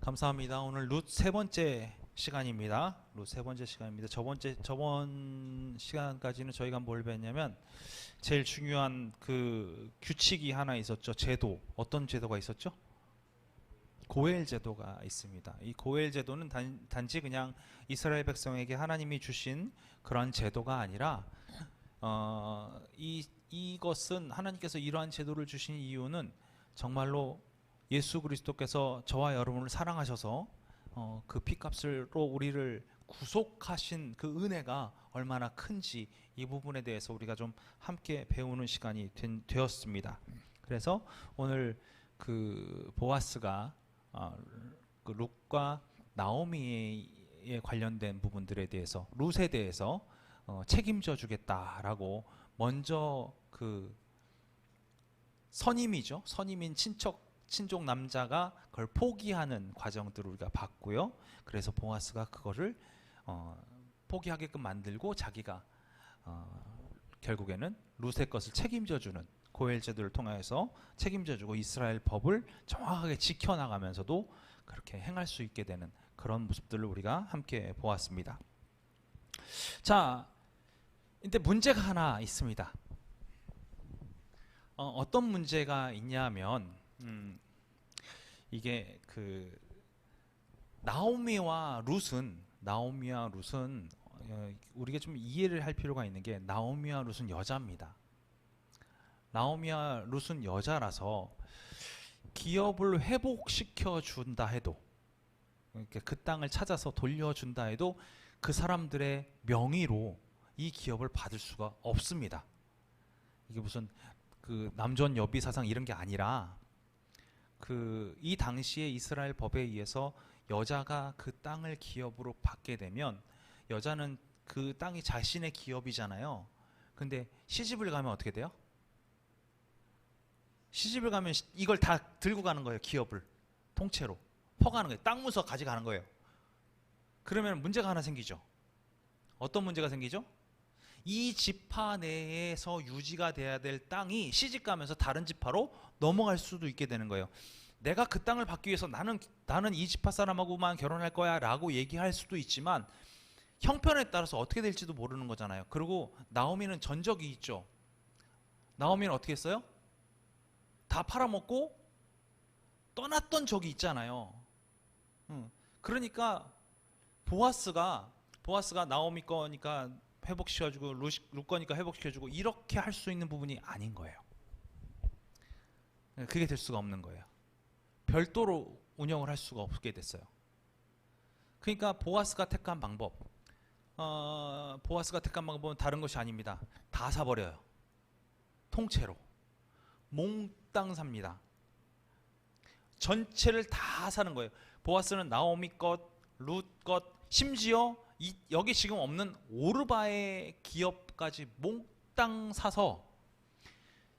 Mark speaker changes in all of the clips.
Speaker 1: 감사합니다. 오늘 룻 세 번째 시간입니다. 룻 세 번째 시간입니다. 저번 시간까지는 저희가 뭘 배웠냐면 제일 중요한 그 규칙이 하나 있었죠. 제도. 어떤 제도가 있었죠? 고엘 제도가 있습니다. 이 고엘 제도는 단지 그냥 이스라엘 백성에게 하나님이 주신 그런 제도가 아니라 이것은 하나님께서 이러한 제도를 주신 이유는 정말로 예수 그리스도께서 저와 여러분을 사랑하셔서 그 피값으로 우리를 구속하신 그 은혜가 얼마나 큰지 이 부분에 대해서 우리가 좀 함께 배우는 시간이 되었습니다. 그래서 오늘 그 보아스가 그 룻과 나오미에 관련된 부분들에 대해서 룻에 대해서 책임져 주겠다라고 먼저 그 선임이죠. 선임인 친족 남자가 그걸 포기하는 과정들을 우리가 봤고요. 그래서 보아스가 그거를 포기하게끔 만들고 자기가 결국에는 룻의 것을 책임져주는 고엘 제도를 통해서 책임져주고 이스라엘 법을 정확하게 지켜나가면서도 그렇게 행할 수 있게 되는 그런 모습들을 우리가 함께 보았습니다. 자, 근데 문제가 하나 있습니다. 어떤 문제가 있냐면 이게 그 나오미와 룻은 우리가 좀 이해를 할 필요가 있는 게 나오미와 룻은 여자입니다. 나오미와 룻은 여자라서 기업을 회복시켜 준다 해도 그 땅을 찾아서 돌려준다 해도 그 사람들의 명의로 이 기업을 받을 수가 없습니다. 이게 무슨 그 남존 여비 사상 이런 게 아니라 이 당시에 이스라엘 법에 의해서 여자가 그 땅을 기업으로 받게 되면 여자는 그 땅이 자신의 기업이잖아요. 근데 시집을 가면 어떻게 돼요? 시집을 가면 이걸 다 들고 가는 거예요. 기업을 통째로 퍼가는 거예요. 땅 문서 가져가는 거예요. 그러면 문제가 하나 생기죠. 어떤 문제가 생기죠? 이 지파 내에서 유지가 돼야 될 땅이 시집 가면서 다른 지파로 넘어갈 수도 있게 되는 거예요. 내가 그 땅을 받기 위해서 나는 이 지파 사람하고만 결혼할 거야 라고 얘기할 수도 있지만 형편에 따라서 어떻게 될지도 모르는 거잖아요. 그리고 나오미는 전적이 있죠. 나오미는 어떻게 했어요? 다 팔아먹고 떠났던 적이 있잖아요. 그러니까 보아스가 나오미 거니까 회복시켜주고 룻 거니까 회복시켜주고 이렇게 할 수 있는 부분이 아닌 거예요. 그게 될 수가 없는 거예요. 별도로 운영을 할 수가 없게 됐어요. 그러니까 보아스가 택한 방법은 다른 것이 아닙니다. 다 사버려요. 통째로 몽땅 삽니다. 전체를 다 사는 거예요. 보아스는 나오미 것, 룻 것, 심지어 여기 지금 없는 오르바의 기업까지 몽땅 사서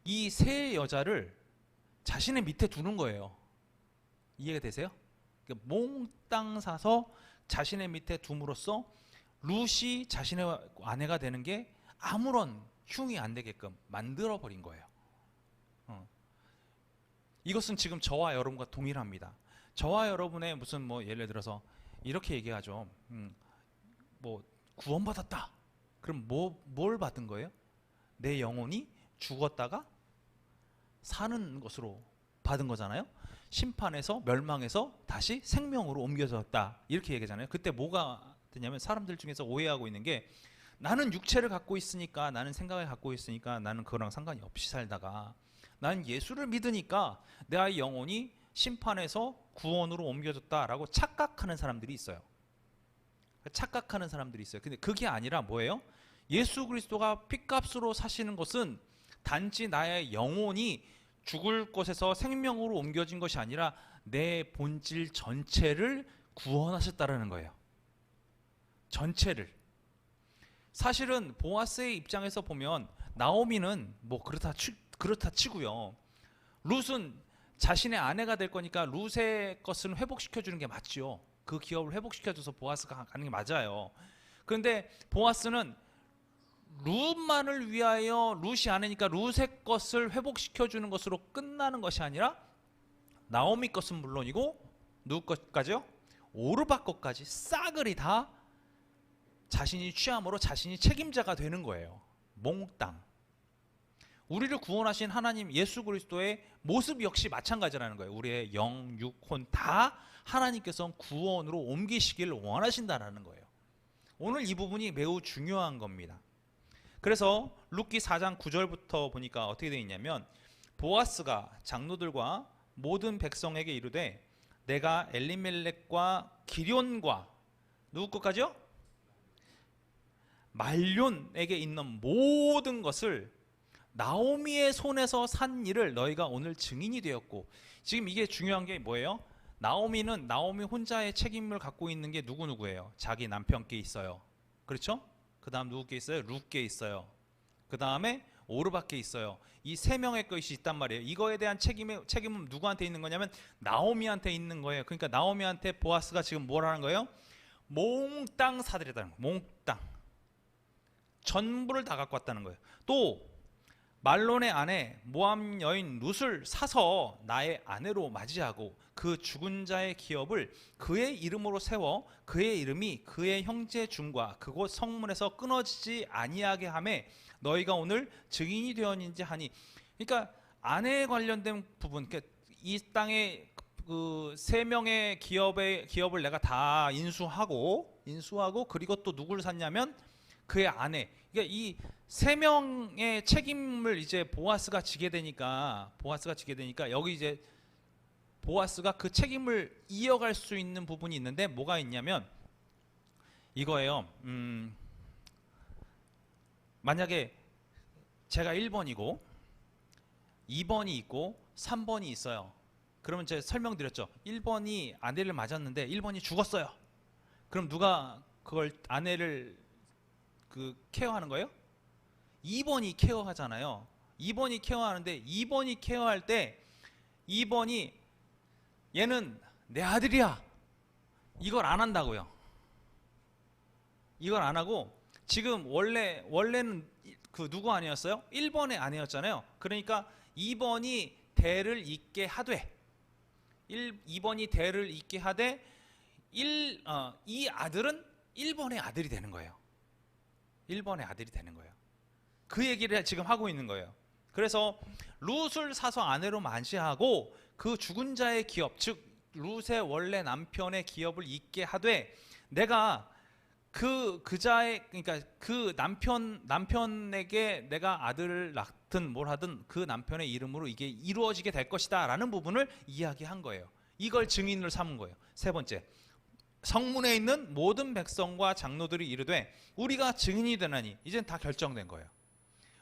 Speaker 1: 이 세 여자를 자신의 밑에 두는 거예요. 이해가 되세요? 그러니까 몽땅 사서 자신의 밑에 둠으로써 룻이 자신의 아내가 되는 게 아무런 흉이 안 되게끔 만들어 버린 거예요. 이것은 지금 저와 여러분과 동일합니다. 저와 여러분의 무슨 예를 들어서 이렇게 얘기하죠. 뭐 구원받았다. 그럼 뭘 받은 거예요? 내 영혼이 죽었다가 사는 것으로 받은 거잖아요. 심판에서 멸망해서 다시 생명으로 옮겨졌다. 이렇게 얘기하잖아요. 그때 뭐가 되냐면 사람들 중에서 오해하고 있는 게 나는 육체를 갖고 있으니까 나는 생각을 갖고 있으니까 나는 그거랑 상관이 없이 살다가 나는 예수를 믿으니까 내 영혼이 심판에서 구원으로 옮겨졌다라고 착각하는 사람들이 있어요. 근데 그게 아니라 뭐예요? 예수 그리스도가 핏값으로 사시는 것은 단지 나의 영혼이 죽을 곳에서 생명으로 옮겨진 것이 아니라 내 본질 전체를 구원하셨다라는 거예요. 전체를. 사실은 보아스의 입장에서 보면 나오미는 그렇다 치고요. 룻은 자신의 아내가 될 거니까 룻의 것은 회복시켜주는 게 맞죠. 그 기업을 회복시켜줘서 보아스가 가는 게 맞아요. 그런데 보아스는 룻만을 위하여 룻이 아내니까 룻의 것을 회복시켜주는 것으로 끝나는 것이 아니라 나오미 것은 물론이고 누구 것까지요? 오르바 것까지 싸그리 다 자신이 취함으로 자신이 책임자가 되는 거예요. 몽땅. 우리를 구원하신 하나님 예수 그리스도의 모습 역시 마찬가지라는 거예요. 우리의 영, 육, 혼 다 하나님께서 구원으로 옮기시기를 원하신다는 거예요. 오늘 이 부분이 매우 중요한 겁니다. 그래서 룻기 4장 9절부터 보니까 어떻게 되어 있냐면, 보아스가 장로들과 모든 백성에게 이르되 내가 엘리멜렉과 기럨과 누구 것까지요? 말론에게 있는 모든 것을 나오미의 손에서 산 일을 너희가 오늘 증인이 되었고, 지금 이게 중요한 게 뭐예요? 나오미는 나오미 혼자의 책임을 갖고 있는 게 누구예요? 자기 남편께 있어요. 그렇죠? 그 다음 누구께 있어요? 룻께 있어요. 그 다음에 오르바께 있어요. 이 세 명의 것이 있단 말이에요. 이거에 대한 책임은 누구한테 있는 거냐면 나오미한테 있는 거예요. 그러니까 나오미한테 보아스가 지금 뭘 하는 거예요? 몽땅 사들였다는 거예요. 몽땅 전부를 다 갖고 왔다는 거예요. 또 말론의 아내 모압 여인 룻을 사서 나의 아내로 맞이하고 그 죽은 자의 기업을 그의 이름으로 세워 그의 이름이 그의 형제 중과 그곳 성문에서 끊어지지 아니하게 하매 너희가 오늘 증인이 되었는지 하니. 그러니까 아내에 관련된 부분, 그러니까 이 땅에 그 세 명의 기업을 내가 다 인수하고 그리고 또 누구를 샀냐면 그의 아내. 그러니까 이 세 명의 책임을 이제 보아스가 지게 되니까 여기 이제 보아스가 그 책임을 이어갈 수 있는 부분이 있는데 뭐가 있냐면 이거예요. 만약에 제가 1번이고 2번이 있고 3번이 있어요. 그러면 제가 설명드렸죠. 1번이 아내를 맞았는데 1번이 죽었어요. 그럼 누가 그걸 아내를 케어하는 거예요? 2번이 케어하잖아요. 2번이 케어하는데 2번이 케어할 때 2번이 얘는 내 아들이야. 이걸 안 한다고요. 이걸 안 하고 지금 원래는 그 누구 아니었어요? 1번의 아내였잖아요. 그러니까 2번이 대를 잇게 하되 2번이 대를 잇게 하되 이 아들은 1번의 아들이 되는 거예요. 1번의 아들이 되는 거예요. 그 얘기를 지금 하고 있는 거예요. 그래서 룻을 사서 아내로 맞이하고 그 죽은 자의 기업, 즉 룻의 원래 남편의 기업을 잇게 하되 내가 그러니까 그 남편에게 내가 아들을 낳든 뭘 하든 그 남편의 이름으로 이게 이루어지게 될 것이다 라는 부분을 이야기한 거예요. 이걸 증인으로 삼은 거예요. 세 번째, 성문에 있는 모든 백성과 장로들이 이르되 우리가 증인이 되나니. 이젠 다 결정된 거예요.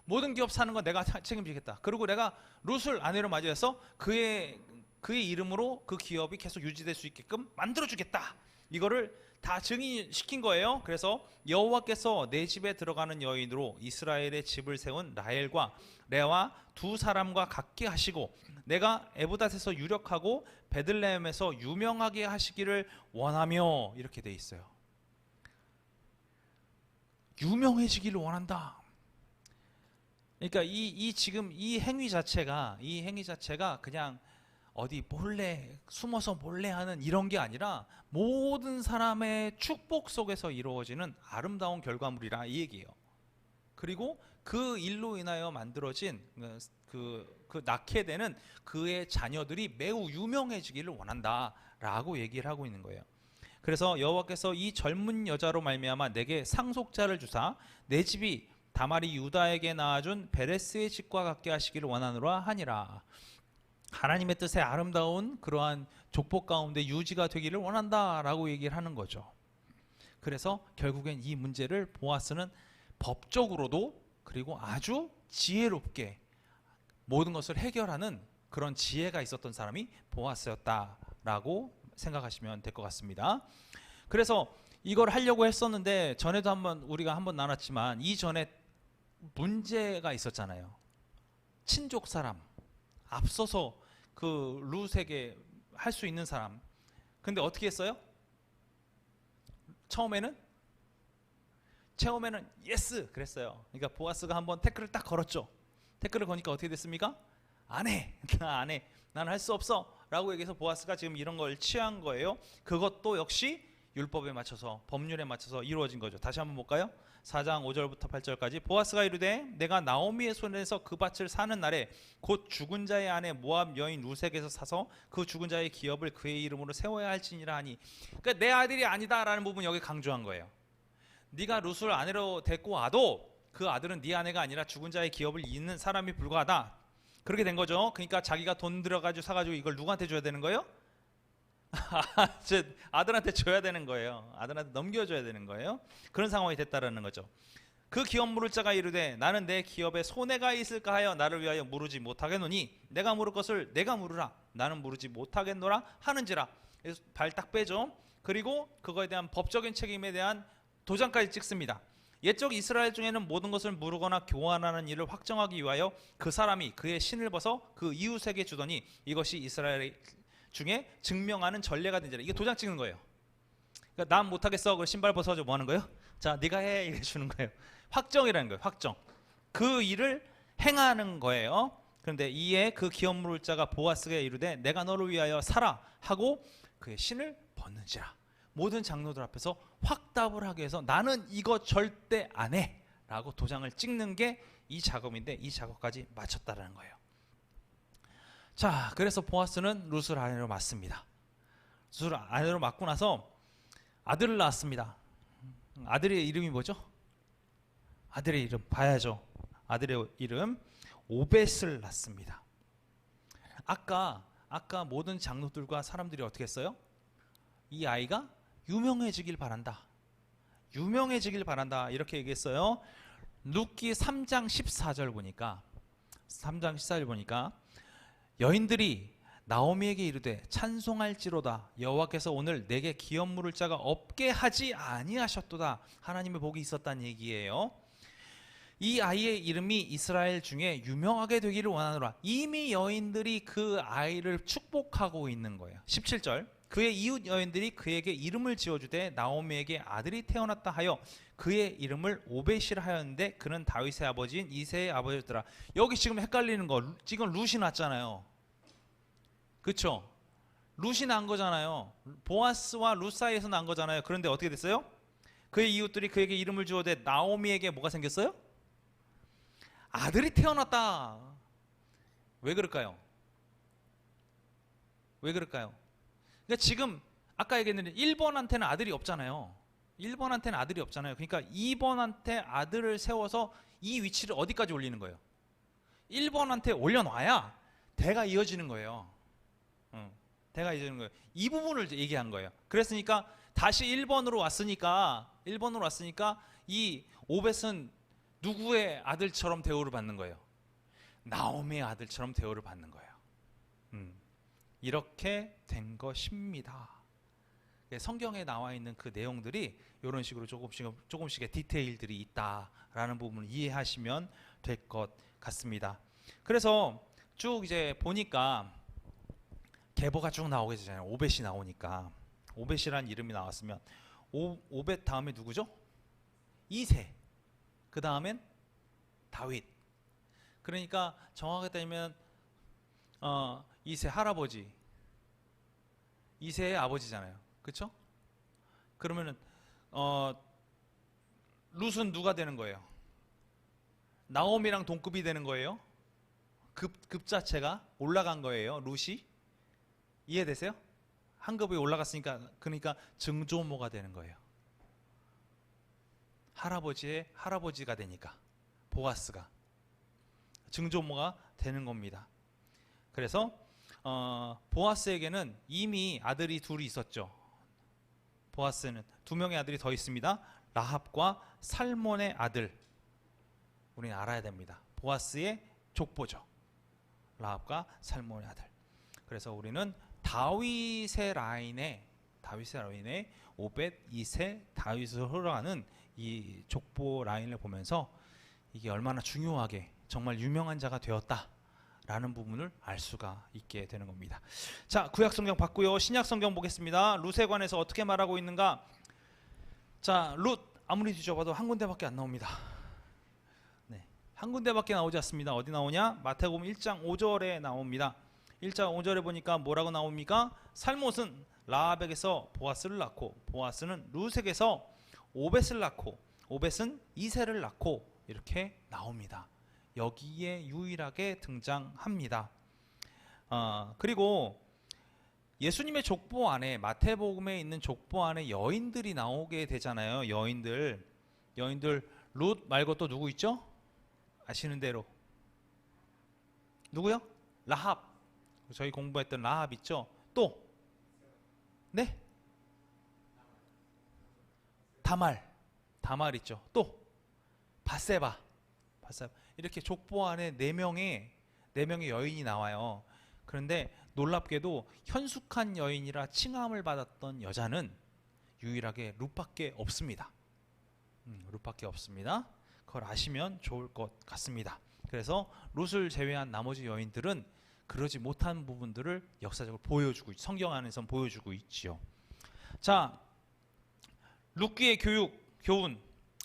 Speaker 1: 모든 기업 사는 건 내가 책임지겠다. 그리고 내가 룻을 아내로 맞이해서 그의 이름으로 그 기업이 계속 유지될 수 있게끔 만들어주겠다. 이거를 다 증인시킨 거예요. 그래서 여호와께서 내 집에 들어가는 여인으로 이스라엘의 집을 세운 라헬과 레와 두 사람과 같게 하시고 내가 에브닷에서 유력하고 베들레헴에서 유명하게 하시기를 원하며. 이렇게 돼 있어요. 유명해지기를 원한다. 그러니까 지금 이 행위 자체가 그냥 어디 숨어서 몰래 하는 이런 게 아니라 모든 사람의 축복 속에서 이루어지는 아름다운 결과물이라 이 얘기예요. 그리고 그 일로 인하여 만들어진 그 낳게 되는 그의 자녀들이 매우 유명해지기를 원한다라고 얘기를 하고 있는 거예요. 그래서 여호와께서 이 젊은 여자로 말미암아 내게 상속자를 주사 내 집이 다말이 유다에게 낳아준 베레스의 집과 같게 하시기를 원하노라 하니라. 하나님의 뜻에 아름다운 그러한 족보 가운데 유지가 되기를 원한다라고 얘기를 하는 거죠. 그래서 결국엔 이 문제를 보아스는 법적으로도 그리고 아주 지혜롭게 모든 것을 해결하는 그런 지혜가 있었던 사람이 보아스였다라고 생각하시면 될 것 같습니다. 그래서 이걸 하려고 했었는데 전에도 우리가 한번 나눴지만 이전에 문제가 있었잖아요. 친족 사람 앞서서 그 룻에게 할 수 있는 사람. 근데 어떻게 했어요? 처음에는 예스 그랬어요. 그러니까 보아스가 한번 태클을 딱 걸었죠. 태클을 거니까 어떻게 됐습니까? 안 해. 나는 할 수 없어 라고 얘기해서 보아스가 지금 이런 걸 취한 거예요. 그것도 역시 율법에 맞춰서, 법률에 맞춰서 이루어진 거죠. 다시 한번 볼까요? 4장 5절부터 8절까지. 보아스가 이르되 내가 나오미의 손에서 그 밭을 사는 날에 곧 죽은 자의 아내 모압 여인 루색에서 사서 그 죽은 자의 기업을 그의 이름으로 세워야 할지니라 하니. 그러니까 내 아들이 아니다라는 부분 여기 강조한 거예요. 네가 룻을 아내로 데리고 와도 그 아들은 네 아내가 아니라 죽은 자의 기업을 잇는 사람이 불과하다. 그렇게 된 거죠. 그러니까 자기가 돈 들어가지고 사가지고 이걸 누구한테 줘야 되는 거예요? 아들한테 줘야 되는 거예요. 아들한테 넘겨줘야 되는 거예요. 그런 상황이 됐다라는 거죠. 그 기업 물을 자가 이르되 나는 내 기업에 손해가 있을까 하여 나를 위하여 물으지 못하겠노니 내가 물을 것을 내가 물으라. 나는 물으지 못하겠노라 하는지라. 발 딱 빼죠. 그리고 그거에 대한 법적인 책임에 대한 도장까지 찍습니다. 옛적 이스라엘 중에는 모든 것을 물으거나 교환하는 일을 확정하기 위하여 그 사람이 그의 신을 벗어 그 이웃에게 주더니 이것이 이스라엘 중에 증명하는 전례가 된지라. 이게 도장 찍는 거예요. 그러니까 난 못하겠어. 그 신발 벗어줘. 뭐 하는 거예요? 자, 네가 해. 이래 주는 거예요. 확정이라는 거예요. 확정. 그 일을 행하는 거예요. 그런데 이에 그 기업 물을 자가 보아스에게 이르되 내가 너를 위하여 살아 하고 그의 신을 벗는지라. 모든 장로들 앞에서 확답을 하기 위해서 나는 이거 절대 안 해 라고 도장을 찍는 게 이 작업인데, 이 작업까지 마쳤다라는 거예요. 자, 그래서 보아스는 룻을 아내로 맞습니다. 룻을 아내로 맞고 나서 아들을 낳았습니다. 아들의 이름이 뭐죠? 아들의 이름 봐야죠. 아들의 이름 오벳을 낳습니다. 아까 모든 장로들과 사람들이 어떻게 했어요? 이 아이가 유명해지길 바란다. 유명해지길 바란다. 이렇게 얘기했어요. 룻기 3장 14절 보니까 3장 14절 보니까 여인들이 나오미에게 이르되 찬송할지로다 여호와께서 오늘 내게 기업 물을 자가 없게 하지 아니하셨도다. 하나님의 복이 있었다는 얘기예요. 이 아이의 이름이 이스라엘 중에 유명하게 되기를 원하노라. 이미 여인들이 그 아이를 축복하고 있는 거예요. 17절 그의 이웃 여인들이 그에게 이름을 지어주되 나오미에게 아들이 태어났다 하여 그의 이름을 오벳이라 하였는데 그는 다윗의 아버지인 이새의 아버지였더라. 여기 지금 헷갈리는 거, 지금 룻이 났잖아요. 그렇죠? 룻이 난 거잖아요. 보아스와 룻 사이에서 난 거잖아요. 그런데 어떻게 됐어요? 그의 이웃들이 그에게 이름을 지어대 나오미에게 뭐가 생겼어요? 아들이 태어났다. 왜 그럴까요? 왜 그럴까요? 그러니까 지금 아까 얘기했는데 1번한테는 아들이 없잖아요. 1번한테는 아들이 없잖아요. 그러니까 2번한테 아들을 세워서 이 위치를 어디까지 올리는 거예요? 1번한테 올려놔야 대가 이어지는 거예요. 대가 이어지는 거예요. 이 부분을 얘기한 거예요. 그랬으니까 다시 1번으로 왔으니까 이 오벳은 누구의 아들처럼 대우를 받는 거예요? 나오미의 아들처럼 대우를 받는 거예요. 이렇게 된 것입니다. 성경에 나와 있는 그 내용들이 이런 식으로 조금씩의 디테일들이 있다라는 부분을 이해하시면 될 것 같습니다. 그래서 쭉 이제 보니까 계보가 쭉 나오게 되잖아요. 오벳이 나오니까 오벳이라는 이름이 나왔으면 오벳 다음에 누구죠? 이새. 그 다음엔 다윗. 그러니까 정확하게 따지면 이새 할아버지, 이새의 아버지잖아요. 그렇죠? 그러면은 룻은 누가 되는 거예요? 나오미랑 동급이 되는 거예요? 급 자체가 올라간 거예요. 룻이. 이해되세요? 한 급이 올라갔으니까 그러니까 증조모가 되는 거예요. 할아버지의 할아버지가 되니까 보아스가 증조모가 되는 겁니다. 그래서 보아스에게는 이미 아들이 둘이 있었죠. 보아스는 두 명의 아들이 더 있습니다. 라합과 살몬의 아들. 우리는 알아야 됩니다. 보아스의 족보죠. 라합과 살몬의 아들. 그래서 우리는 다윗의 라인에 오벳, 이새, 다윗으로 흘러가는 이 족보 라인을 보면서 이게 얼마나 중요하게 정말 유명한 자가 되었다라는 부분을 알 수가 있게 되는 겁니다. 자, 구약 성경 봤고요. 신약 성경 보겠습니다. 룻에 관해서 어떻게 말하고 있는가? 자, 룻 아무리 뒤져봐도 한 군데밖에 안 나옵니다. 네, 한 군데밖에 나오지 않습니다. 어디 나오냐? 마태복음 1장 5절에 나옵니다. 1장 5절에 보니까 뭐라고 나옵니까? 살못은 라합에게서 보아스를 낳고 보아스는 룻에게서 오벳을 낳고 오벳은 이새를 낳고 이렇게 나옵니다. 여기에 유일하게 등장합니다. 그리고 예수님의 족보 안에 마태복음에 있는 족보 안에 여인들이 나오게 되잖아요. 여인들 룻 말고 또 누구 있죠? 아시는 대로 누구요? 라합. 저희 공부했던 라합 있죠? 또 네? 다말 있죠. 또 바세바. 이렇게 족보 안에 네 명의 여인이 나와요. 그런데 놀랍게도 현숙한 여인이라 칭함을 받았던 여자는 유일하게 룻밖에 없습니다. 룻밖에 없습니다. 그걸 아시면 좋을 것 같습니다. 그래서 룻을 제외한 나머지 여인들은 그러지 못한 부분들을 역사적으로 보여주고 성경 안에서 보여주고 있지요. 자, 룻기의 교훈,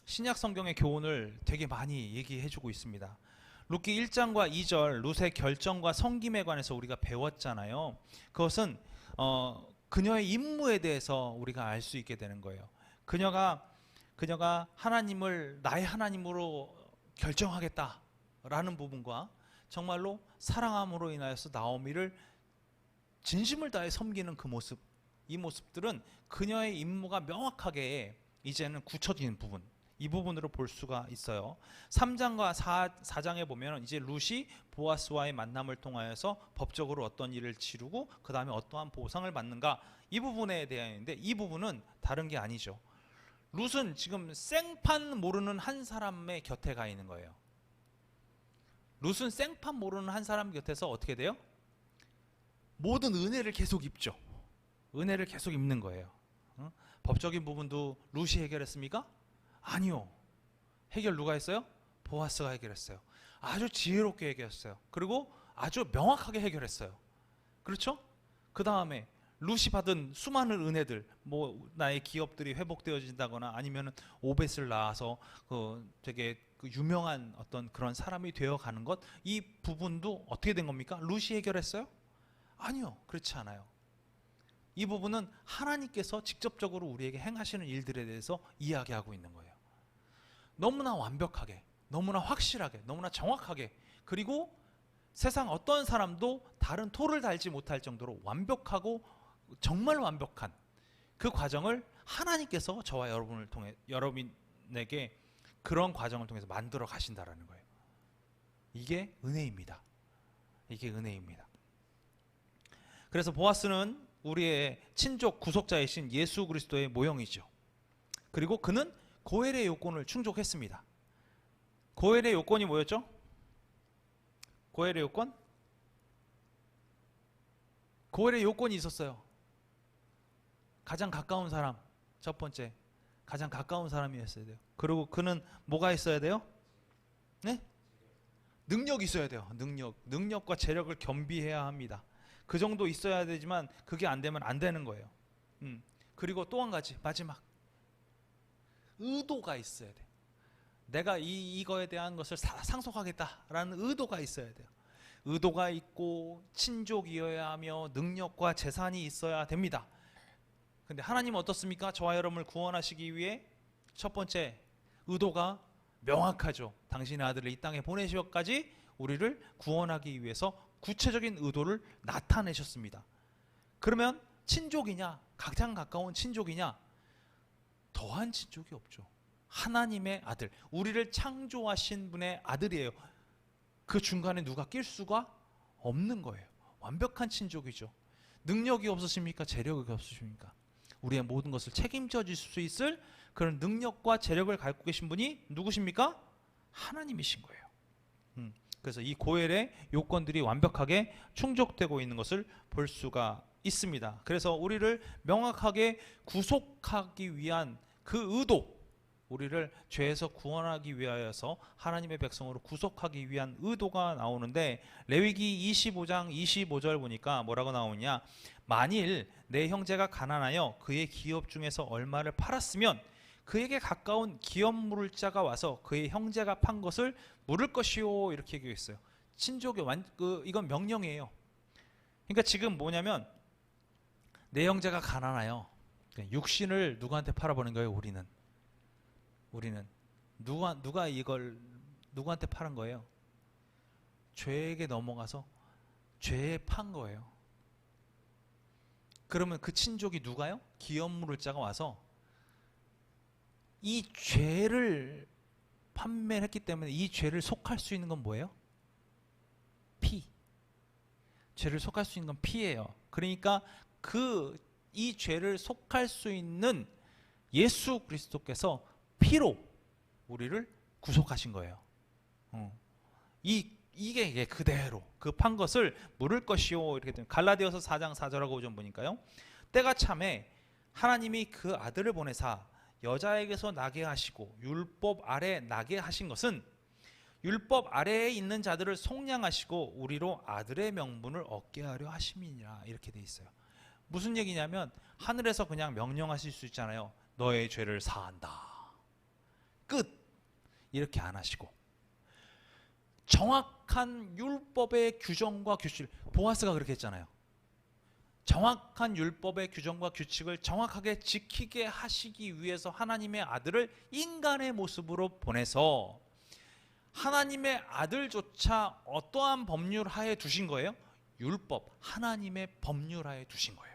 Speaker 1: 신약 성경의 교훈을 되게 많이 얘기해주고 있습니다. 룻기 1장과 2절 룻의 결정과 섬김에 관해서 우리가 배웠잖아요. 그것은 그녀의 임무에 대해서 우리가 알 수 있게 되는 거예요. 그녀가 하나님을 나의 하나님으로 결정하겠다라는 부분과 정말로 사랑함으로 인하여서 나오미를 진심을 다해 섬기는 그 모습, 이 모습들은 그녀의 임무가 명확하게 이제는 굳혀지는 부분, 이 부분으로 볼 수가 있어요. 3장과 4장에 보면 이제 룻이 보아스와의 만남을 통하여서 법적으로 어떤 일을 치르고 그 다음에 어떠한 보상을 받는가, 이 부분에 대한인데 이 부분은 다른 게 아니죠. 룻은 지금 생판 모르는 한 사람의 곁에 가 있는 거예요. 룻은 생판 모르는 한 사람 곁에서 어떻게 돼요? 모든 은혜를 계속 입죠. 은혜를 계속 입는 거예요. 법적인 부분도 룻이 해결했습니까? 아니요. 해결 누가 했어요? 보아스가 해결했어요. 아주 지혜롭게 해결했어요. 그리고 아주 명확하게 해결했어요. 그렇죠? 그 다음에 룻이 받은 수많은 은혜들, 뭐 나의 기업들이 회복되어진다거나 아니면 오벳을 낳아서 되게 유명한 어떤 그런 사람이 되어가는 것, 이 부분도 어떻게 된 겁니까? 룻이 해결했어요? 아니요, 그렇지 않아요. 이 부분은 하나님께서 직접적으로 우리에게 행하시는 일들에 대해서 이야기하고 있는 거예요. 너무나 완벽하게, 너무나 확실하게, 너무나 정확하게, 그리고 세상 어떤 사람도 다른 토를 달지 못할 정도로 완벽하고 정말 완벽한 그 과정을 하나님께서 저와 여러분을 통해 여러분에게 그런 과정을 통해서 만들어 가신다라는 거예요. 이게 은혜입니다. 이게 은혜입니다. 그래서 보아스는 우리의 친족 구속자이신 예수 그리스도의 모형이죠. 그리고 그는 고엘의 요건을 충족했습니다. 고엘의 요건이 뭐였죠? 고엘의 요건? 고엘의 요건이 있었어요. 가장 가까운 사람, 첫 번째 가장 가까운 사람이었어야 돼요. 그리고 그는 뭐가 있어야 돼요? 네? 능력이 있어야 돼요. 능력과 재력을 겸비해야 합니다. 그 정도 있어야 되지만 그게 안 되면 안 되는 거예요. 그리고 또 한 가지, 마지막 의도가 있어야 돼요. 내가 이거에 대한 것을 상속하겠다라는 의도가 있어야 돼요. 의도가 있고 친족이어야 하며 능력과 재산이 있어야 됩니다. 근데 하나님은 어떻습니까? 저와 여러분을 구원하시기 위해 첫 번째 의도가 명확하죠. 당신의 아들을 이 땅에 보내시기까지 우리를 구원하기 위해서 구체적인 의도를 나타내셨습니다. 그러면 친족이냐, 가장 가까운 친족이냐? 더한 친족이 없죠. 하나님의 아들, 우리를 창조하신 분의 아들이에요. 그 중간에 누가 낄 수가 없는 거예요. 완벽한 친족이죠. 능력이 없으십니까? 재력이 없으십니까? 우리의 모든 것을 책임져 줄 수 있을 그런 능력과 재력을 갖고 계신 분이 누구십니까? 하나님이신 거예요. 그래서 이 고엘의 요건들이 완벽하게 충족되고 있는 것을 볼 수가 있습니다. 그래서 우리를 명확하게 구속하기 위한 그 의도, 우리를 죄에서 구원하기 위하여서 하나님의 백성으로 구속하기 위한 의도가 나오는데, 레위기 25장 25절 보니까 뭐라고 나오냐? 만일 내 형제가 가난하여 그의 기업 중에서 얼마를 팔았으면 그에게 가까운 기업 물을 자가 와서 그의 형제가 판 것을 물을 것이요, 이렇게 얘기했어요. 친족의 이건 명령이에요. 그러니까 지금 뭐냐면 내 형제가 가난해요. 육신을 누구한테 팔아버린 거예요? 우리는 누가 이걸 누구한테 파는 거예요? 죄에게 넘어가서 죄에 판 거예요. 그러면 그 친족이 누가요? 기업물을 자가 와서 이 죄를 판매했기 때문에 이 죄를 속할 수 있는 건 뭐예요? 피. 죄를 속할 수 있는 건 피예요. 그러니까 이 죄를 속할 수 있는 예수 그리스도께서 피로 우리를 구속하신 거예요. 이게 그대로 그 판 것을 물을 것이요 이렇게 되면 갈라디아서 4장 4절하고 좀 보니까요. 때가 참에 하나님이 그 아들을 보내사 여자에게서 나게 하시고 율법 아래 나게 하신 것은 율법 아래에 있는 자들을 속량하시고 우리로 아들의 명분을 얻게 하려 하심이니라 이렇게 돼 있어요. 무슨 얘기냐면 하늘에서 그냥 명령하실 수 있잖아요. 너의 죄를 사한다. 끝. 이렇게 안 하시고 정확한 율법의 규정과 규칙, 보아스가 그렇게 했잖아요. 정확한 율법의 규정과 규칙을 정확하게 지키게 하시기 위해서 하나님의 아들을 인간의 모습으로 보내서 하나님의 아들조차 어떠한 법률 하에 두신 거예요? 율법, 하나님의 법률 하에 두신 거예요.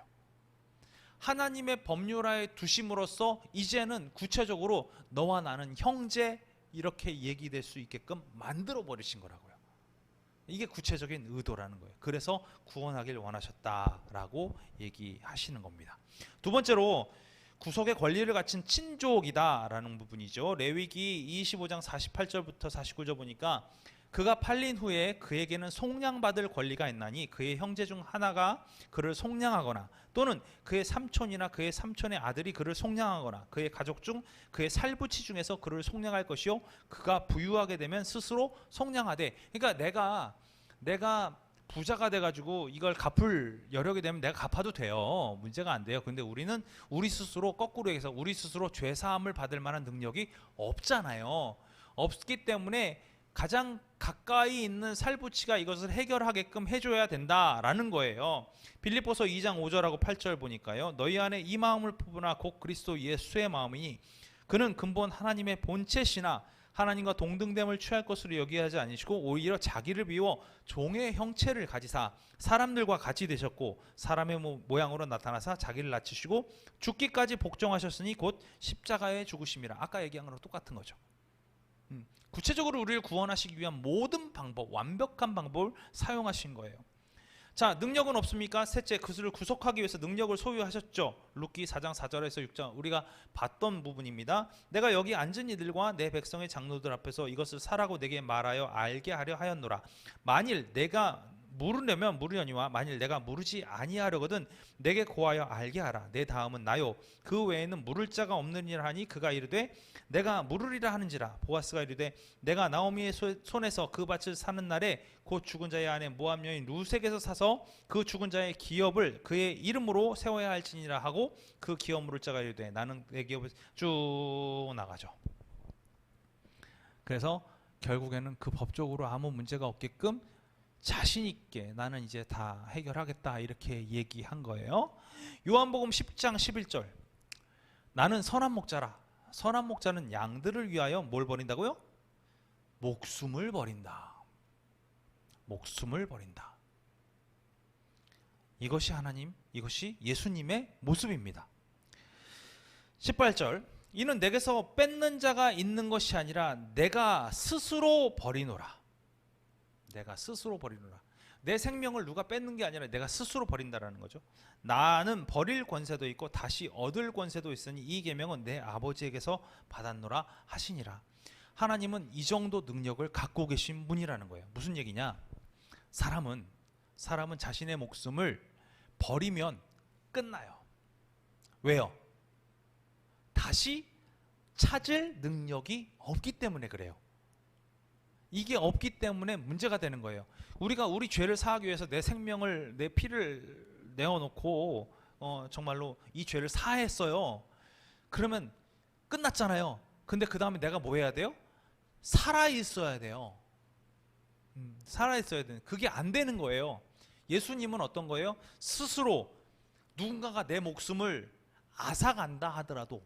Speaker 1: 하나님의 법률 하에 두심으로써 이제는 구체적으로 너와 나는 형제 이렇게 얘기될 수 있게끔 만들어 버리신 거라고요. 이게 구체적인 의도라는 거예요. 그래서 구원하길 원하셨다라고 얘기하시는 겁니다. 두 번째로 구속의 권리를 갖춘 친족이다라는 부분이죠. 레위기 25장 48절부터 49절 보니까 그가 팔린 후에 그에게는 속량받을 권리가 있나니 그의 형제 중 하나가 그를 속량하거나 또는 그의 삼촌이나 그의 삼촌의 아들이 그를 속량하거나 그의 가족 중 그의 살부치 중에서 그를 속량할 것이요 그가 부유하게 되면 스스로 속량하되. 그러니까 내가 부자가 돼가지고 이걸 갚을 여력이 되면 내가 갚아도 돼요. 문제가 안 돼요. 근데 우리는 우리 스스로 거꾸로 해서 우리 스스로 죄사함을 받을 만한 능력이 없잖아요. 없기 때문에 가장 가까이 있는 살부치가 이것을 해결하게끔 해줘야 된다라는 거예요. 빌립보서 2장 5절하고 8절 보니까요. 너희 안에 이 마음을 품으나 곧 그리스도 예수의 마음이니 그는 근본 하나님의 본체시나 하나님과 동등됨을 취할 것으로 여기하지 아니시고 오히려 자기를 비워 종의 형체를 가지사 사람들과 같이 되셨고 사람의 모양으로 나타나사 자기를 낮추시고 죽기까지 복종하셨으니 곧 십자가에 죽으심이라. 아까 얘기한 거랑 똑같은 거죠. 구체적으로 우리를 구원하시기 위한 모든 방법, 완벽한 방법을 사용하신 거예요. 자, 능력은 없습니까? 셋째, 그들을 구속하기 위해서 능력을 소유하셨죠. 룻기 4장 4절에서 6절 우리가 봤던 부분입니다. 내가 여기 앉은 이들과 내 백성의 장로들 앞에서 이것을 사라고 내게 말하여 알게 하려 하였노라. 만일 내가 물으려니와 만일 내가 물으지 아니하려거든 내게 고하여 알게 하라. 내 다음은 나요. 그 외에는 물을 자가 없느니라 하니 그가 이르되 내가 물으리라 하는지라. 보아스가 이르되 내가 나오미의 손에서 그 밭을 사는 날에 곧 죽은 자의 아내 모압 여인 루색에서 사서 그 죽은 자의 기업을 그의 이름으로 세워야 할지니라 하고 그 기업 물을 자가 이르되 나는 내 기업을 쭉 나가죠. 그래서 결국에는 그 법적으로 아무 문제가 없게끔 자신 있게 나는 이제 다 해결하겠다 이렇게 얘기한 거예요. 요한복음 10장 11절 나는 선한 목자라. 선한 목자는 양들을 위하여 뭘 버린다고요? 목숨을 버린다. 목숨을 버린다. 이것이 하나님, 이것이 예수님의 모습입니다. 18절 이는 내게서 뺏는 자가 있는 것이 아니라 내가 스스로 버리노라. 내가 스스로 버리노라. 내 생명을 누가 뺏는 게 아니라 내가 스스로 버린다라는 거죠. 나는 버릴 권세도 있고 다시 얻을 권세도 있으니 이 계명은 내 아버지에게서 받았노라 하시니라. 하나님은 이 정도 능력을 갖고 계신 분이라는 거예요. 무슨 얘기냐? 사람은 자신의 목숨을 버리면 끝나요. 왜요? 다시 찾을 능력이 없기 때문에 그래요. 이게 없기 때문에 문제가 되는 거예요. 우리가 우리 죄를 사하기 위해서 내 생명을, 내 피를 내어놓고 정말로 이 죄를 사했어요. 그러면 끝났잖아요. 근데 그 다음에 내가 뭐 해야 돼요? 살아있어야 돼요. 살아있어야 돼요. 그게 안 되는 거예요. 예수님은 어떤 거예요? 스스로 누군가가 내 목숨을 앗아간다 하더라도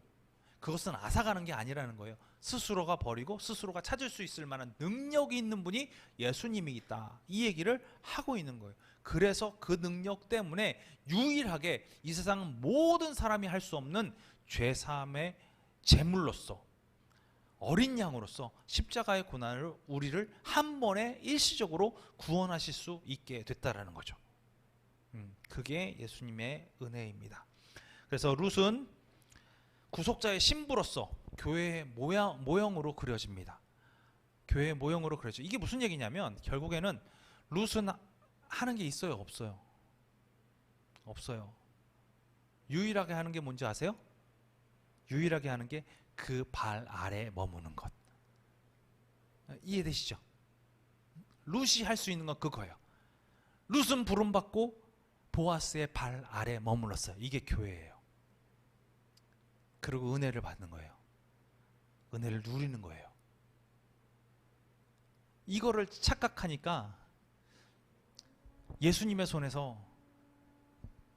Speaker 1: 그것은 앗아가는 게 아니라는 거예요. 스스로가 버리고 스스로가 찾을 수 있을 만한 능력이 있는 분이 예수님이다. 이 얘기를 하고 있는 거예요. 그래서 그 능력 때문에 유일하게 이 세상 모든 사람이 할 수 없는 죄사함의 제물로서, 어린 양으로서 십자가의 고난을 우리를 한 번에 일시적으로 구원하실 수 있게 됐다라는 거죠. 그게 예수님의 은혜입니다. 그래서 룻은 구속자의 신부로서 교회의 모형으로 그려집니다. 교회의 모형으로 그려져. 이게 무슨 얘기냐면 결국에는 룻은 하는 게 있어요, 없어요? 없어요. 유일하게 하는 게 뭔지 아세요? 유일하게 하는 게 그 발 아래 머무는 것. 이해되시죠? 룻이 할 수 있는 건 그거예요. 룻은 부름받고 보아스의 발 아래 머물렀어요. 이게 교회예요. 그리고 은혜를 받는 거예요. 은혜를 누리는 거예요. 이거를 착각하니까 예수님의 손에서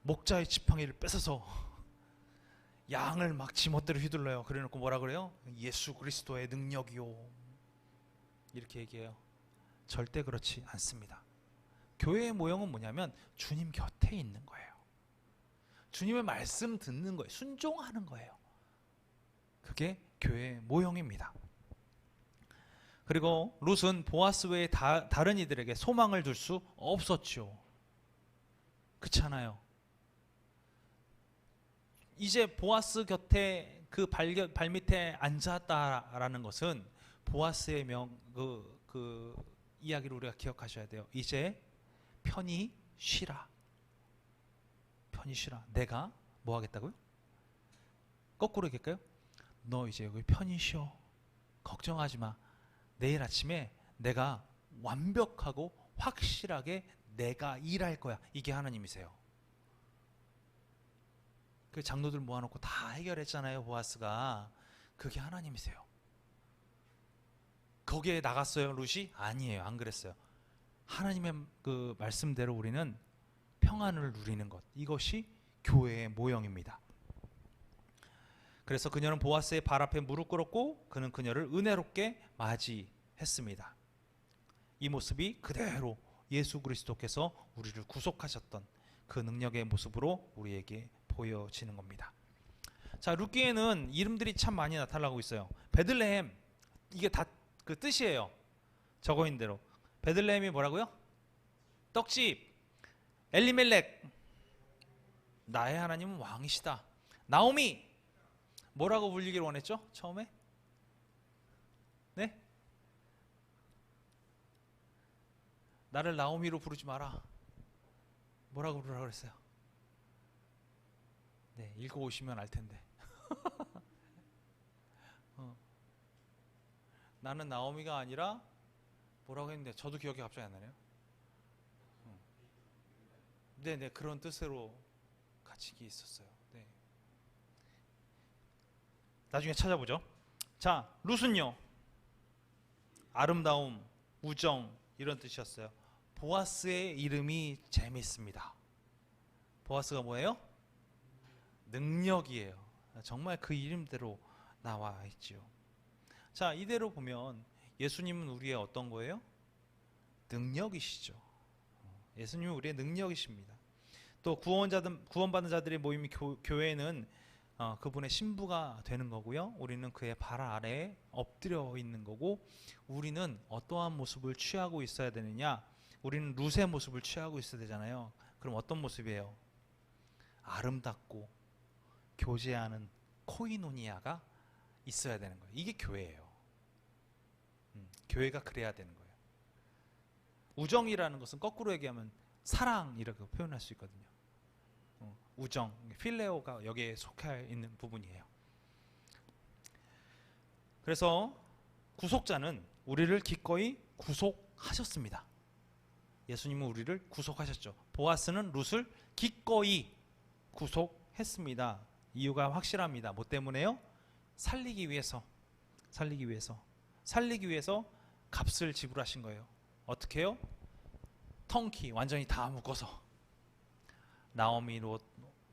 Speaker 1: 목자의 지팡이를 뺏어서 양을 막 지멋대로 휘둘러요. 그래놓고 뭐라 그래요? 예수 그리스도의 능력이요. 이렇게 얘기해요. 절대 그렇지 않습니다. 교회의 모형은 뭐냐면 주님 곁에 있는 거예요. 주님의 말씀 듣는 거예요. 순종하는 거예요. 그게 교회의 모형입니다. 그리고 룻은 보아스 외에 다른 이들에게 소망을 둘 수 없었죠. 그렇잖아요. 이제 보아스 곁에 그 발밑에 앉았다라는 것은 보아스의 그 이야기를 우리가 기억하셔야 돼요. 이제 편히 쉬라. 편히 쉬라. 내가 뭐 하겠다고요? 거꾸로 얘기할까요? 너 이제 여기 편히 쉬어. 걱정하지 마. 내일 아침에 내가 완벽하고 확실하게 내가 일할 거야. 이게 하나님이세요. 그 장로들 모아놓고 다 해결했잖아요. 보아스가. 그게 하나님이세요. 거기에 나갔어요, 룻이? 아니에요. 안 그랬어요. 하나님의 그 말씀대로 우리는 평안을 누리는 것. 이것이 교회의 모형입니다. 그래서 그녀는 보아스의 발 앞에 무릎 꿇었고 그는 그녀를 은혜롭게 맞이했습니다. 이 모습이 그대로 예수 그리스도께서 우리를 구속하셨던 그 능력의 모습으로 우리에게 보여지는 겁니다. 자, 룻기에는 이름들이 참 많이 나타나고 있어요. 베들레헴, 이게 다 그 뜻이에요. 적어 있는 대로. 베들레헴이 뭐라고요? 떡집. 엘리멜렉, 나의 하나님은 왕이시다. 나오미, 뭐라고 불리기를 원했죠? 처음에? 네? 나를 나오미로 부르지 마라. 뭐라고 부르라고 그랬어요? 네, 읽어오시면 알 텐데. 나는 나오미가 아니라 뭐라고 했는데 저도 기억이 갑자기 안 나네요. 네네, 그런 뜻으로 같이 있었어요. 네. 나중에 찾아보죠. 자, 룻은요, 아름다움, 우정 이런 뜻이었어요. 보아스의 이름이 재미있습니다. 보아스가 뭐예요? 능력이에요. 정말 그 이름대로 나와 있지요. 자, 이대로 보면 예수님은 우리의 어떤 거예요? 능력이시죠. 예수님은 우리의 능력이십니다. 또 구원받은 자들의 모임 교회는 그분의 신부가 되는 거고요. 우리는 그의 발 아래에 엎드려 있는 거고, 우리는 어떠한 모습을 취하고 있어야 되느냐? 우리는 룻의 모습을 취하고 있어야 되잖아요. 그럼 어떤 모습이에요? 아름답고 교제하는 코이노니아가 있어야 되는 거예요. 이게 교회예요. 교회가 그래야 되는 거예요. 우정이라는 것은 거꾸로 얘기하면 사랑이라고 표현할 수 있거든요. 우정, 필레오가 여기에 속해 있는 부분이에요. 그래서 구속자는 우리를 기꺼이 구속하셨습니다. 예수님은 우리를 구속하셨죠. 보아스는 룻을 기꺼이 구속했습니다. 이유가 확실합니다. 뭐 때문에요? 살리기 위해서 값을 지불하신 거예요. 어떻게 해요? 턴키 완전히 다 묶어서 나오미, 롯,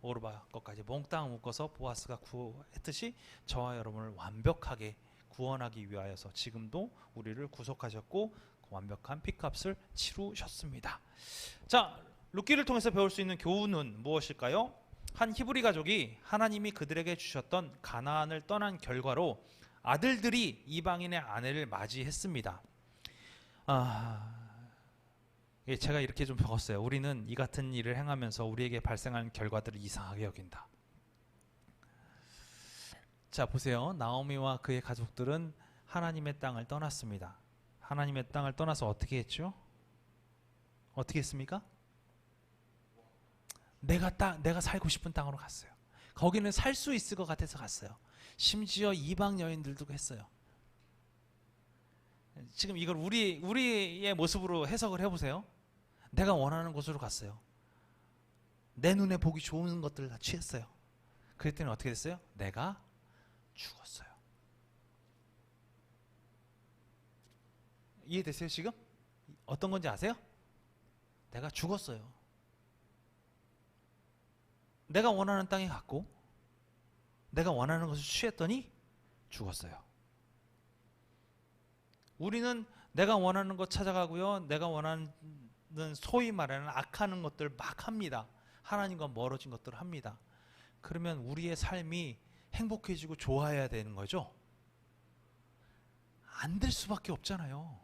Speaker 1: 오르바 것까지 몽땅 묶어서 보아스가 구했듯이 저와 여러분을 완벽하게 구원하기 위하여서 지금도 우리를 구속하셨고 완벽한 피값을 치르셨습니다. 자, 룻기를 통해서 배울 수 있는 교훈은 무엇일까요? 한 히브리 가족이 하나님이 그들에게 주셨던 가나안을 떠난 결과로 아들들이 이방인의 아내를 맞이했습니다. 제가 이렇게 좀 적었어요. 우리는 이 같은 일을 행하면서 우리에게 발생하는 결과들을 이상하게 여긴다. 자, 보세요. 나오미와 그의 가족들은 하나님의 땅을 떠났습니다. 하나님의 땅을 떠나서 어떻게 했죠? 어떻게 했습니까? 내가 살고 싶은 땅으로 갔어요. 거기는 살 수 있을 것 같아서 갔어요. 심지어 이방 여인들도 했어요. 지금 이걸 우리의 모습으로 해석을 해보세요. 내가 원하는 곳으로 갔어요. 내 눈에 보기 좋은 것들을 다 취했어요. 그랬더니 어떻게 됐어요? 내가 죽었어요. 이해되세요 지금? 어떤 건지 아세요? 내가 죽었어요. 내가 원하는 땅에 갔고 내가 원하는 것을 취했더니 죽었어요. 우리는 내가 원하는 것 찾아가고요. 내가 원하는 소위 말하는 악하는 것들 막 합니다. 하나님과 멀어진 것들을 합니다. 그러면 우리의 삶이 행복해지고 좋아야 되는 거죠? 안 될 수밖에 없잖아요.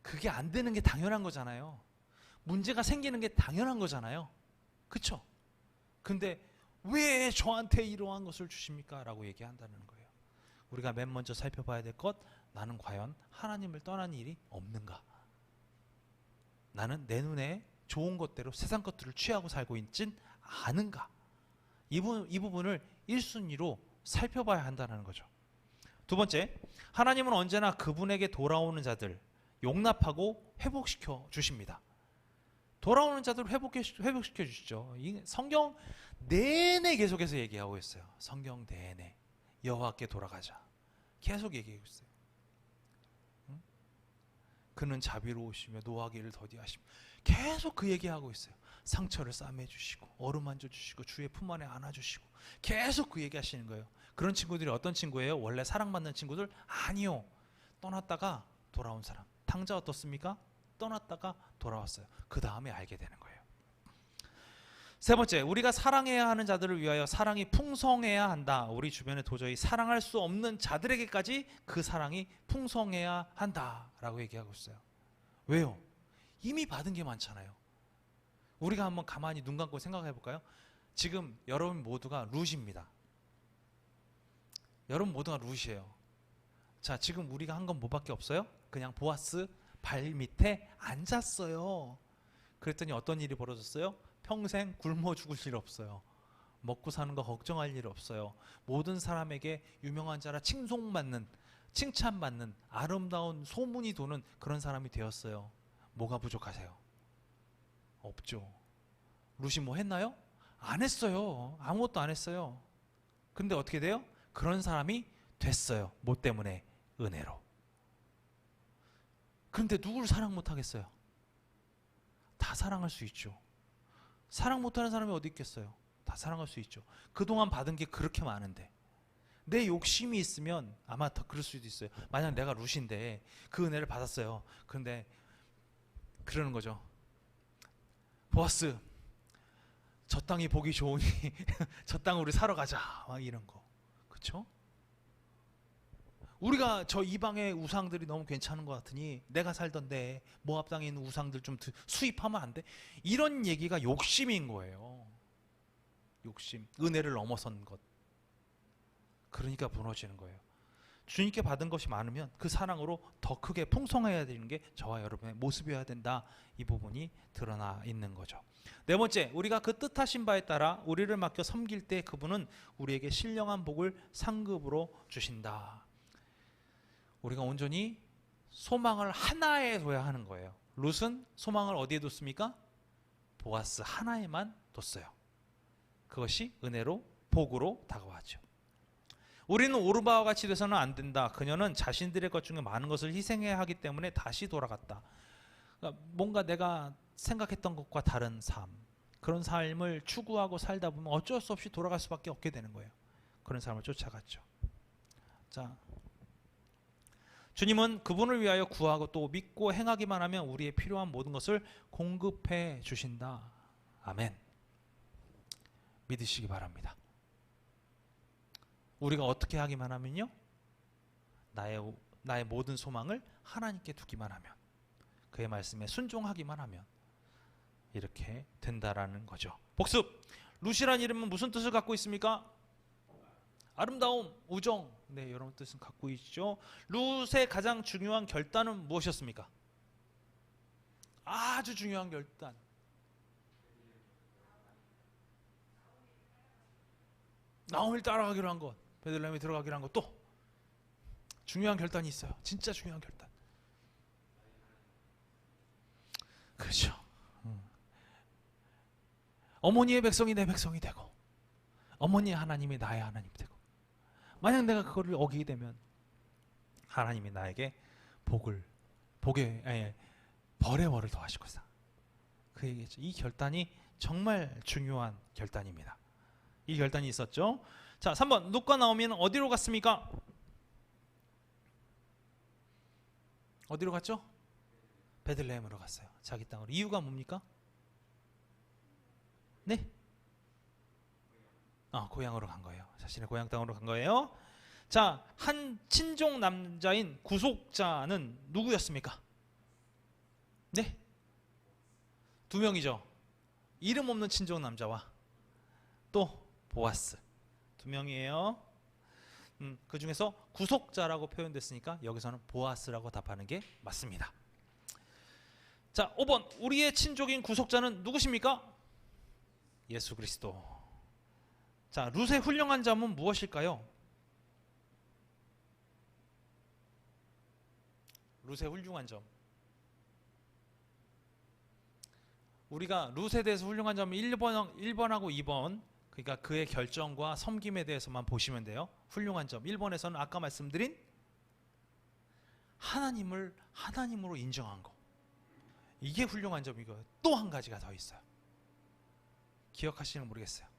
Speaker 1: 그게 안 되는 게 당연한 거잖아요. 문제가 생기는 게 당연한 거잖아요. 그쵸? 근데 왜 저한테 이러한 것을 주십니까? 라고 얘기한다는 거예요. 우리가 맨 먼저 살펴봐야 될 것, 나는 과연 하나님을 떠난 일이 없는가? 나는 내 눈에 좋은 것대로 세상 것들을 취하고 살고 있진 않은가? 이 부분을 1순위로 살펴봐야 한다는 거죠. 두 번째, 하나님은 언제나 그분에게 돌아오는 자들 용납하고 회복시켜 주십니다. 돌아오는 자들을 회복시켜 주시죠. 성경 내내 계속해서 얘기하고 있어요. 성경 내내 여호와께 돌아가자. 계속 얘기하고 있어요. 응? 그는 자비로우시며 노하기를 더디하시며 계속 그 얘기하고 있어요. 상처를 싸매 주시고 어루만져 주시고 주의 품 안에 안아 주시고 계속 그 얘기하시는 거예요. 그런 친구들이 어떤 친구예요? 원래 사랑받는 친구들? 아니요. 떠났다가 돌아온 사람. 탕자 어떻습니까? 떠났다가 돌아왔어요. 그 다음에 알게 되는 거예요. 세 번째, 우리가 사랑해야 하는 자들을 위하여 사랑이 풍성해야 한다. 우리 주변에 도저히 사랑할 수 없는 자들에게까지 그 사랑이 풍성해야 한다라고 얘기하고 있어요. 왜요? 이미 받은 게 많잖아요. 우리가 한번 가만히 눈 감고 생각해 볼까요? 지금 여러분 모두가 룻입니다. 여러분 모두가 룻이에요. 자, 지금 우리가 한 건 뭐밖에 없어요? 그냥 보아스 발 밑에 앉았어요. 그랬더니 어떤 일이 벌어졌어요? 평생 굶어 죽을 일 없어요. 먹고 사는 거 걱정할 일 없어요. 모든 사람에게 유명한 자라 칭송받는, 칭찬받는 아름다운 소문이 도는 그런 사람이 되었어요. 뭐가 부족하세요? 없죠. 룻이 뭐 했나요? 안 했어요. 아무것도 안 했어요. 근데 어떻게 돼요? 그런 사람이 됐어요. 뭐 때문에? 은혜로. 그런데 누구를 사랑 못하겠어요? 다 사랑할 수 있죠. 사랑 못하는 사람이 어디 있겠어요? 다 사랑할 수 있죠. 그동안 받은 게 그렇게 많은데 내 욕심이 있으면 아마 더 그럴 수도 있어요. 만약 내가 룻인데 그 은혜를 받았어요. 그런데 그러는 거죠. 보아스, 저 땅이 보기 좋으니 저 땅 우리 사러 가자. 막 이런 거. 그렇죠? 우리가 저 이방의 우상들이 너무 괜찮은 것 같으니 내가 살던데 모압 땅에 있는 우상들 좀 수입하면 안 돼? 이런 얘기가 욕심인 거예요. 욕심, 은혜를 넘어선 것. 그러니까 무너지는 거예요. 주님께 받은 것이 많으면 그 사랑으로 더 크게 풍성해야 되는 게 저와 여러분의 모습이어야 된다. 이 부분이 드러나 있는 거죠. 네 번째, 우리가 그 뜻하신 바에 따라 우리를 맡겨 섬길 때 그분은 우리에게 신령한 복을 상급으로 주신다. 우리가 온전히 소망을 하나에 둬야 하는 거예요. 룻은 소망을 어디에 뒀습니까? 보아스 하나에만 뒀어요. 그것이 은혜로 복으로 다가왔죠. 우리는 오르바와 같이 돼서는 안 된다. 그녀는 자신들의 것 중에 많은 것을 희생해야 하기 때문에 다시 돌아갔다. 그러니까 뭔가 내가 생각했던 것과 다른 삶, 그런 삶을 추구하고 살다 보면 어쩔 수 없이 돌아갈 수밖에 없게 되는 거예요. 그런 삶을 쫓아갔죠. 자, 주님은 그분을 위하여 구하고 또 믿고 행하기만 하면 우리의 필요한 모든 것을 공급해 주신다. 아멘. 믿으시기 바랍니다. 우리가 어떻게 하기만 하면요, 나의 모든 소망을 하나님께 두기만 하면, 그의 말씀에 순종하기만 하면 이렇게 된다라는 거죠. 복습. 룻이란 이름은 무슨 뜻을 갖고 있습니까? 아름다움, 우정. 네, 여러분 뜻은 갖고 있죠. 룻의 가장 중요한 결단은 무엇이었습니까? 아주 중요한 결단. 나오미를 따라가기로 한 것, 베들레헴에 들어가기로 한 것, 또 중요한 결단이 있어요. 진짜 중요한 결단. 그렇죠. 어머니의 백성이 내 백성이 되고, 어머니의 하나님이 나의 하나님이 되고, 만약 내가 그거를 어기게 되면 하나님이 나에게 벌의 벌을 더하실 것이다. 그 얘기죠. 이 결단이 정말 중요한 결단입니다. 이 결단이 있었죠. 자, 3번. 룻과 나오미는 어디로 갔습니까? 어디로 갔죠? 베들레헴으로 갔어요. 자기 땅으로. 이유가 뭡니까? 네? 고향으로 간 거예요. 자신의 고향 땅으로 간 거예요. 자, 한 친족 남자인 구속자는 누구였습니까? 네? 2명이죠. 이름 없는 친족 남자와 또 보아스. 2명이에요. 그 중에서 구속자라고 표현됐으니까 여기서는 보아스라고 답하는 게 맞습니다. 자, 5번. 우리의 친족인 구속자는 누구십니까? 예수 그리스도. 자, 룻의 훌륭한 점은 무엇일까요? 룻의 훌륭한 점. 우리가 룻에 대해서 훌륭한 점은 1번하고 2번, 그러니까 그의 결정과 섬김에 대해서만 보시면 돼요. 훌륭한 점. 1번에서는 아까 말씀드린 하나님을 하나님으로 인정한 거. 이게 훌륭한 점이고요. 또 한 가지가 더 있어요. 기억하시는 모르겠어요.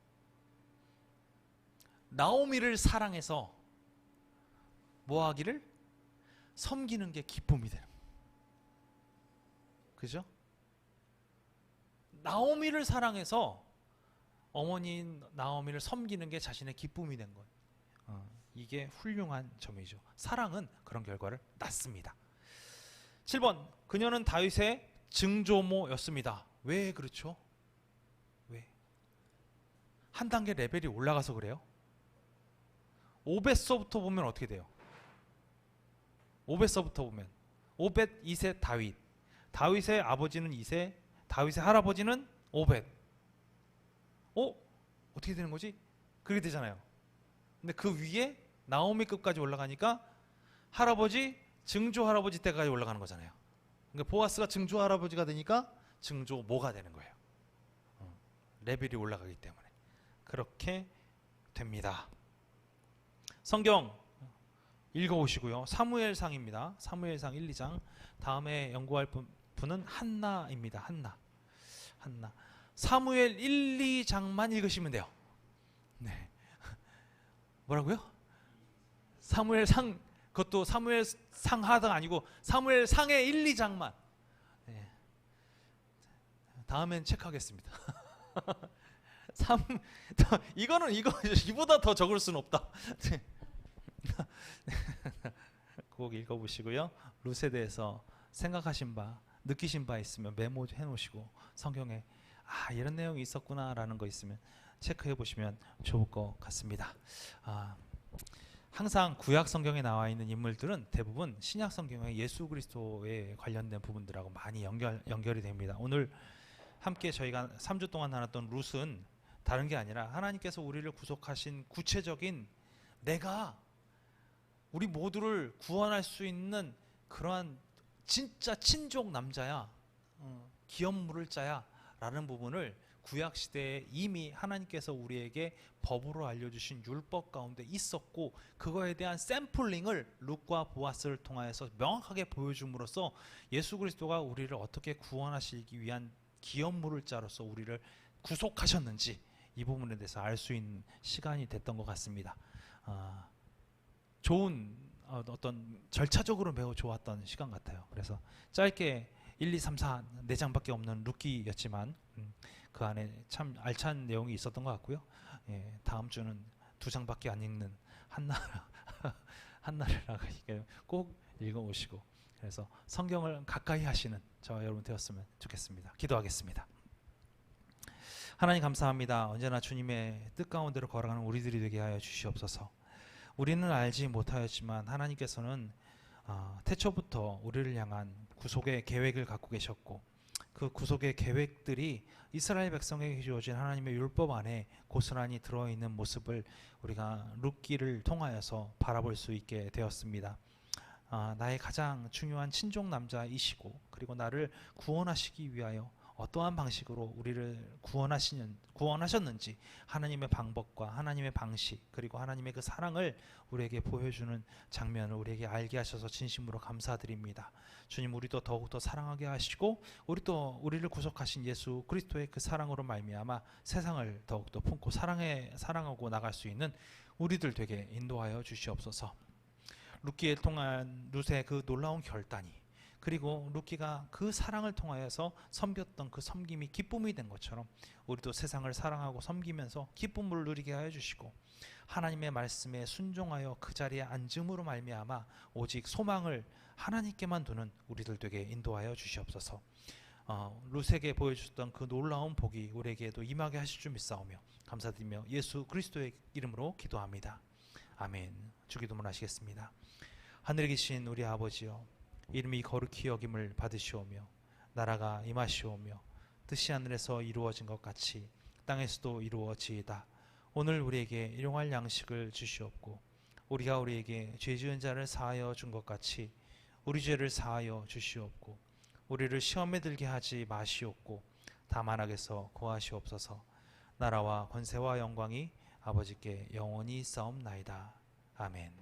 Speaker 1: 나오미를 사랑해서 뭐 하기를? 섬기는 게 기쁨이 되는 거예요. 그죠? 나오미를 사랑해서 어머니인 나오미를 섬기는 게 자신의 기쁨이 된 거예요. 이게 훌륭한 점이죠. 사랑은 그런 결과를 낳습니다. 7번. 그녀는 다윗의 증조모였습니다. 왜 그렇죠? 왜? 한 단계 레벨이 올라가서 그래요? 오벳서부터 보면 어떻게 돼요? 오벳서부터 보면 오벳 2세 다윗, 다윗의 아버지는 2세, 다윗의 할아버지는 오벳. 어떻게 되는 거지? 그렇게 되잖아요. 근데 그 위에 나오미급까지 올라가니까 할아버지, 증조 할아버지 때까지 올라가는 거잖아요. 그러니까 보아스가 증조 할아버지가 되니까 증조모가 되는 거예요. 레벨이 올라가기 때문에 그렇게 됩니다. 성경 읽어오시고요. 사무엘상입니다. 사무엘상 1, 2장. 다음에 연구할 분은 한나입니다. 한나. 사무엘 1, 2장만 읽으시면 돼요. 네. 뭐라고요? 사무엘상, 그것도 사무엘상 하다가 아니고 사무엘상의 1, 2장만. 네. 다음엔 체크하겠습니다. 이보다 더 적을 수는 없다. 꼭 읽어보시고요. 룻에 대해서 생각하신 바, 느끼신 바 있으면 메모해 놓으시고 성경에 이런 내용이 있었구나 라는 거 있으면 체크해 보시면 좋을 것 같습니다. 항상 구약 성경에 나와 있는 인물들은 대부분 신약 성경의 예수 그리스도에 관련된 부분들하고 많이 연결이 됩니다. 오늘 함께 저희가 3주 동안 나눴던 룻은 다른 게 아니라 하나님께서 우리를 구속하신 구체적인 내가 우리 모두를 구원할 수 있는 그러한 진짜 친족 남자야, 기업 물을 자야 라는 부분을 구약 시대에 이미 하나님께서 우리에게 법으로 알려주신 율법 가운데 있었고, 그거에 대한 샘플링을 룻과 보아스를 통하여서 명확하게 보여줌으로써 예수 그리스도가 우리를 어떻게 구원하시기 위한 기업물을 자로서 우리를 구속하셨는지 이 부분에 대해서 알 수 있는 시간이 됐던 것 같습니다. 좋은 어떤 절차적으로 매우 좋았던 시간 같아요. 그래서 짧게 1, 2, 3, 4 4장밖에 없는 룻기였지만 그 안에 참 알찬 내용이 있었던 것 같고요. 예, 다음 주는 2장밖에 안 읽는 한나라가 꼭 읽어오시고, 그래서 성경을 가까이 하시는 저와 여러분 되었으면 좋겠습니다. 기도하겠습니다. 하나님 감사합니다. 언제나 주님의 뜻 가운데로 걸어가는 우리들이 되게 하여 주시옵소서. 우리는 알지 못하였지만 하나님께서는 태초부터 우리를 향한 구속의 계획을 갖고 계셨고, 그 구속의 계획들이 이스라엘 백성에게 주어진 하나님의 율법 안에 고스란히 들어있는 모습을 우리가 룻기를 통하여서 바라볼 수 있게 되었습니다. 나의 가장 중요한 친족 남자이시고, 그리고 나를 구원하시기 위하여 어떠한 방식으로 우리를 구원하셨는지 하나님의 방법과 하나님의 방식, 그리고 하나님의 그 사랑을 우리에게 보여주는 장면을 우리에게 알게 하셔서 진심으로 감사드립니다. 주님, 우리도 더욱더 사랑하게 하시고, 우리를 구속하신 예수 그리스도의 그 사랑으로 말미암아 세상을 더욱더 품고 사랑하고 나갈 수 있는 우리들 되게 인도하여 주시옵소서. 룻기에 통한 룻의 그 놀라운 결단이, 그리고 룻기가 그 사랑을 통하여서 섬겼던 그 섬김이 기쁨이 된 것처럼 우리도 세상을 사랑하고 섬기면서 기쁨을 누리게 하여 주시고, 하나님의 말씀에 순종하여 그 자리에 앉음으로 말미암아 오직 소망을 하나님께만 두는 우리들 되게 인도하여 주시옵소서. 룻에게 보여주셨던 그 놀라운 복이 우리에게도 임하게 하실 줄 믿사오며 감사드리며 예수 그리스도의 이름으로 기도합니다. 아멘. 주기도문 하시겠습니다. 하늘에 계신 우리 아버지여, 이름이 거룩히 여김을 받으시오며 나라가 임하시오며 뜻이 하늘에서 이루어진 것 같이 땅에서도 이루어지이다. 오늘 우리에게 일용할 양식을 주시옵고, 우리가 우리에게 죄 지은 자를 사하여 준 것 같이 우리 죄를 사하여 주시옵고, 우리를 시험에 들게 하지 마시옵고 다만 악에서 구하시옵소서. 나라와 권세와 영광이 아버지께 영원히 있사옵나이다. 아멘.